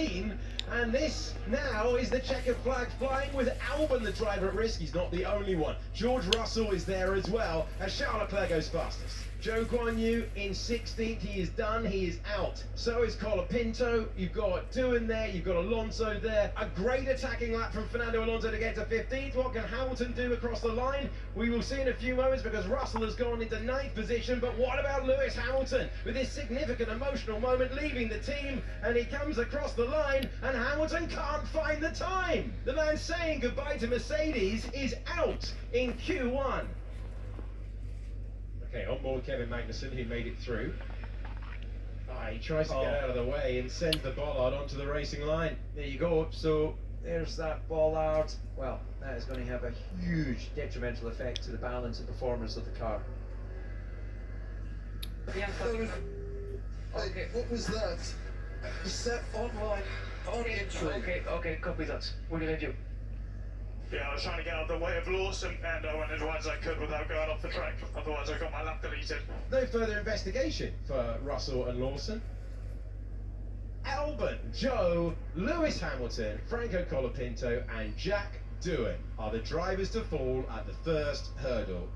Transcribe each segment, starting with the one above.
15. And this now is the checkered flag flying with Albon, the driver, at risk. He's not the only one. George Russell is there as well, as Charles Leclerc goes fastest. Zhou Guanyu in 16th, he is done, he is out. So is Colapinto, you've got Doohan there, you've got Alonso there. A great attacking lap from Fernando Alonso to get to 15th. What can Hamilton do across the line? We will see in a few moments, because Russell has gone into 9th position. But what about Lewis Hamilton? With this significant emotional moment leaving the team, and he comes across the line, and Hamilton can't find the time. The man saying goodbye to Mercedes is out in Q1. Okay, on board Kevin Magnussen, who made it through. He tries to get out of the way and sends the bollard onto the racing line. There you go. So there's that bollard. Well, that is going to have a huge detrimental effect to the balance and performance of the car. Okay, what was that? Set online on entry. Okay, copy that. What did I do? Yeah, I was trying to get out of the way of Lawson, and I went as wide as I could without going off the track. Otherwise, I got my lap deleted. No further investigation for Russell and Lawson. Albon, Zhou, Lewis Hamilton, Franco Colapinto, and Jack Doohan are the drivers to fall at the first hurdle.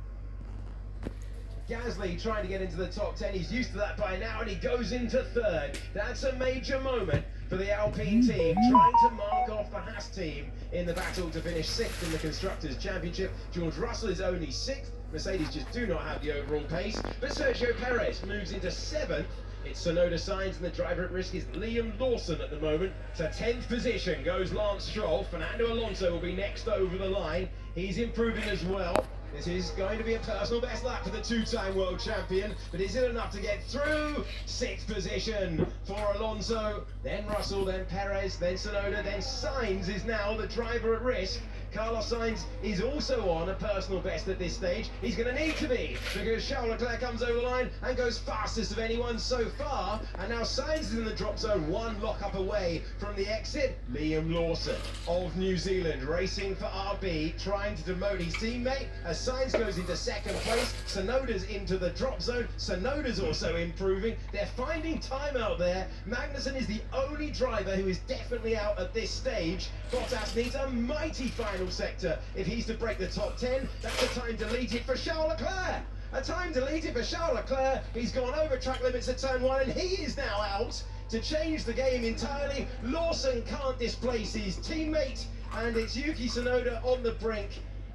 Gasly trying to get into the top 10. He's used to that by now, and he goes into third. That's a major moment for the Alpine team, trying to mark off the Haas team in the battle to finish 6th in the Constructors' Championship. George Russell is only 6th. Mercedes just do not have the overall pace. But Sergio Perez moves into 7th. It's Tsunoda Sainz, and the driver at risk is Liam Lawson at the moment. To 10th position goes Lance Stroll. Fernando Alonso will be next over the line. He's improving as well. This is going to be a personal best lap for the two-time world champion, but is it enough to get through? 6th position for Alonso, then Russell, then Perez, then Tsunoda, then Sainz is now the driver at risk. Carlos Sainz is also on a personal best at this stage. He's going to need to be, because Charles Leclerc comes over the line and goes fastest of anyone so far. And now Sainz is in the drop zone, one lock-up away from the exit. Liam Lawson of New Zealand racing for RB, trying to demote his teammate as Sainz goes into 2nd place. Tsunoda's into the drop zone. Tsunoda's also improving. They're finding time out there. Magnussen is the only driver who is definitely out at this stage. Bottas needs a mighty final sector if he's to break the top 10. That's a time deleted for Charles Leclerc. A time deleted for Charles Leclerc. He's gone over track limits at turn 1, and he is now out to change the game entirely. Lawson can't displace his teammate, and it's Yuki Tsunoda on the brink.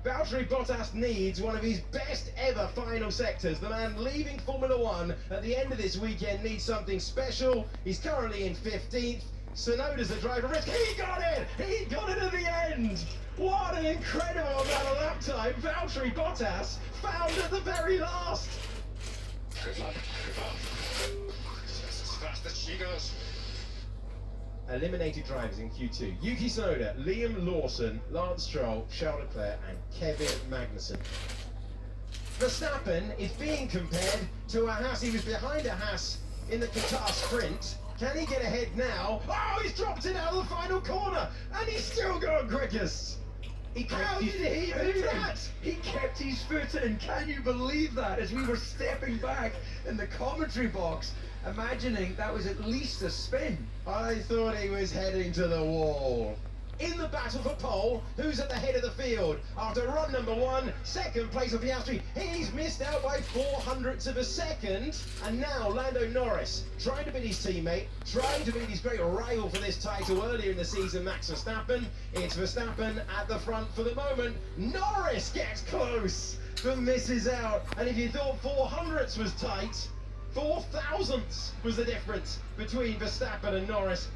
Valtteri Bottas needs one of his best ever final sectors. The man leaving Formula 1 at the end of this weekend needs something special. He's currently in 15th. Tsunoda's the driver risk. He got it! He got it at the end! What an incredible amount of lap time Valtteri Bottas found at the very last! Good luck. As fast as she goes. Eliminated drivers in Q2. Yuki Tsunoda, Liam Lawson, Lance Stroll, Charles Leclerc, and Kevin Magnussen. Verstappen is being compared to a Haas. He was behind a Haas in the Qatar sprint. Can he get ahead now? Oh, he's dropped it out of the final corner, and he's still going quickest. How did he do that? He kept his foot in. Can you believe that? As we were stepping back in the commentary box, imagining that was at least a spin. I thought he was heading to the wall. In the battle for pole, who's at the head of the field? After run number 1, 2nd place of Piastri. He's missed out by 0.04 of a second. And now Lando Norris, trying to beat his teammate, trying to beat his great rival for this title earlier in the season, Max Verstappen. It's Verstappen at the front for the moment. Norris gets close, but misses out. And if you thought 0.04 was tight, 0.004 was the difference between Verstappen and Norris.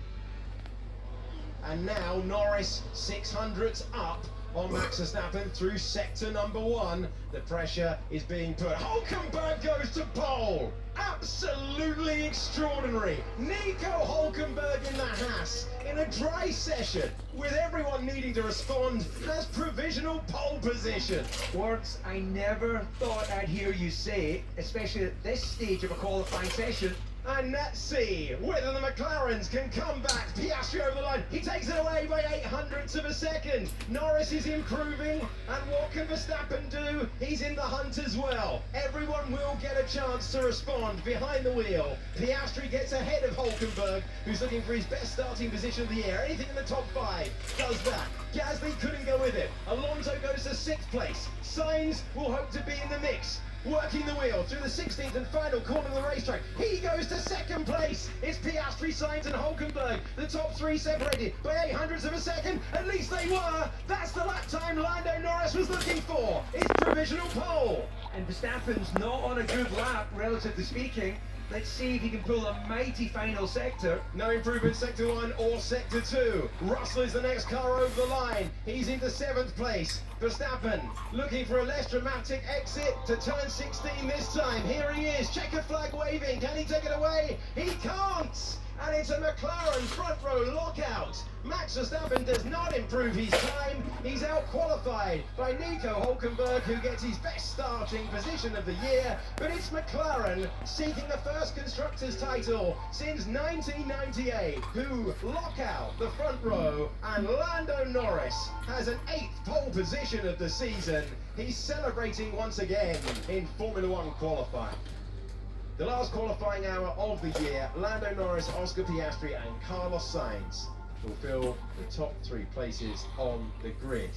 And now Norris 600ths up on Max Verstappen through sector number 1. The pressure is being put. Hulkenberg goes to pole. Absolutely extraordinary. Nico Hulkenberg in the Haas in a dry session with everyone needing to respond has provisional pole position. Words I never thought I'd hear you say, especially at this stage of a qualifying session. And let's see whether the McLarens can come back. Piastri Piastri over the line. He takes it away by 800ths of a second. Norris is improving, and what can Verstappen do? He's in the hunt as well. Everyone will get a chance to respond behind the wheel. Piastri gets ahead of Hulkenberg, who's looking for his best starting position of the year. Anything in the top 5 does that. Gasly couldn't go with it. Alonso goes to 6th place. Sainz will hope to be in the mix. Working the wheel through the 16th and final corner of the racetrack. He goes to 2nd place. It's Piastri, Sainz and Hulkenberg. The top 3 separated by 800ths of a second. At least they were. That's the lap time Lando Norris was looking for. It's provisional pole. And Verstappen's not on a good lap, relatively speaking. Let's see if he can pull a mighty final sector. No improvement sector 1 or sector 2. Russell is the next car over the line. He's into 7th place. Verstappen looking for a less dramatic exit to turn 16 this time. Here he is, checkered flag waving. Can he take it away? He can't! And it's a McLaren front row lockout. Max Verstappen does not improve his time. He's out-qualified by Nico Hulkenberg, who gets his best starting position of the year. But it's McLaren seeking the first Constructors' title since 1998, who lock out the front row, and Lando Norris has an 8th pole position of the season. He's celebrating once again in Formula One qualifying. The last qualifying hour of the year, Lando Norris, Oscar Piastri and Carlos Sainz fulfill the top 3 places on the grid.